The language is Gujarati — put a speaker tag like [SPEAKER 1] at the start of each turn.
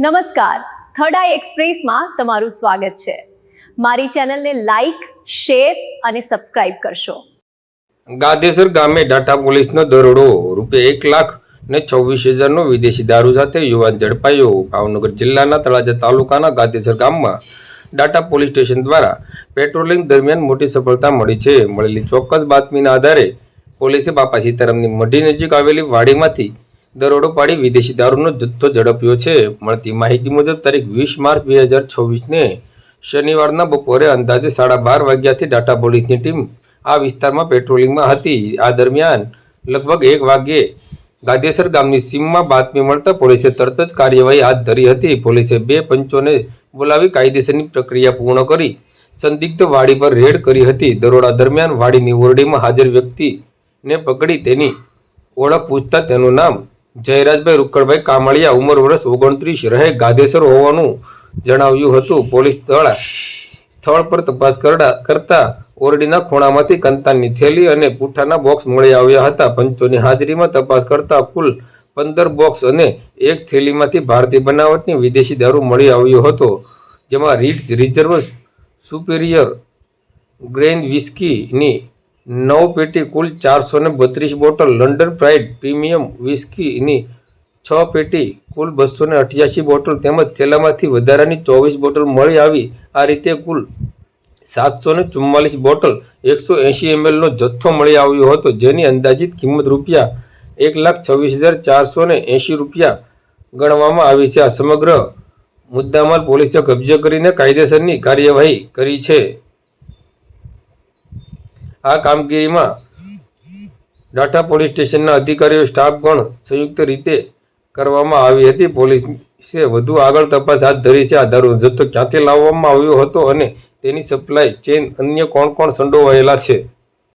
[SPEAKER 1] નમસ્કાર, થર્ડ આઈ એક્સપ્રેસમાં તમારું સ્વાગત છે। મારી ચેનલને લાઈક, શેર અને સબસ્ક્રાઇબ કરશો।
[SPEAKER 2] ગાદેસર ગામે ડાટા પોલીસનો દરોડો, ₹1,26,000નો વિદેશી દારૂ સાથે યુવાન ઝડપાયો। ભાવનગર જિલ્લાના તળાજા તાલુકાના ગાદેસર ગામમાં ડાટા પોલીસ સ્ટેશન દ્વારા પેટ્રોલિંગ દરમિયાન મોટી સફળતા મળી છે। મળેલી ચોક્કસ બાતમીના આધારે પોલીસે બાપા સીતારામની મઢી નજીક આવેલી વાડીમાંથી દરોડો પાડી વિદેશી દારૂનો જથ્થો ઝડપ્યો છે। મળતી માહિતી મુજબ તારીખ 20 માર્ચ 2024ને શનિવારના બપોરે અંદાજે 12:30 વાગ્યાથી ડાટા પોલીસની ટીમ આ વિસ્તારમાં પેટ્રોલિંગમાં હતી। આ દરમિયાન લગભગ 1 વાગ્યે ગાદેસર ગામની સીમમાં બાતમી મળતા પોલીસે તરત જ કાર્યવાહી હાથ ધરી હતી। પોલીસે 2 પંચોને બોલાવી કાયદેસરની પ્રક્રિયા પૂર્ણ કરી સંદિગ્ધ વાડી પર રેડ કરી હતી। દરોડા દરમિયાન વાડીની ઓરડીમાં હાજર વ્યક્તિને પકડી તેની ઓળખ પૂછતા તેનું નામ જયરાજભાઈ રૂકડભાઈ કામળિયા, ઉંમર વર્ષ 29, રહે ગાદેસર હોવાનું જણાવ્યું હતું। પોલીસ સ્થળ પર તપાસ કરતા ઓરડીના ખૂણામાંથી કંતાનની થેલી અને પૂઠાના બોક્સ મળી આવ્યા હતા। પંચોની હાજરીમાં તપાસ કરતા કુલ 15 બોક્સ અને એક થેલીમાંથી ભારતીય બનાવટની વિદેશી દારૂ મળી આવ્યો હતો, જેમાં રીટ્સ રિઝર્વ સુપિરિયર ગ્રેઇન વિસ્કીની 9 પેટી, કુલ 432 બોટલ, લંડન પ્રાઇડ પ્રીમિયમ વિસ્કીની 6 પેટી, કુલ 288 બોટલ તેમજ થેલામાંથી વધારાની 24 બોટલ મળી આવી। આ રીતે કુલ 744 બોટલ 180 mlનો જથ્થો મળી આવ્યો હતો, જેની અંદાજિત કિંમત ₹1,26,480 ગણવામાં આવી છે। આ સમગ્ર મુદ્દામાલ પોલીસે કબજે કરીને કાયદેસરની કાર્યવાહી કરી છે। આ કામગીરીમાં ડાટા પોલીસ સ્ટેશનના અધિકારીઓ સ્ટાફગણ સંયુક્ત રીતે કરવામાં આવી હતી। પોલીસે વધુ આગળ તપાસ હાથ ધરી છે। આ દારૂનો જથ્થો ક્યાંથી લાવવામાં આવ્યો હતો અને તેની સપ્લાય ચેઇન અન્ય કોણ સંડોવાયેલા છે।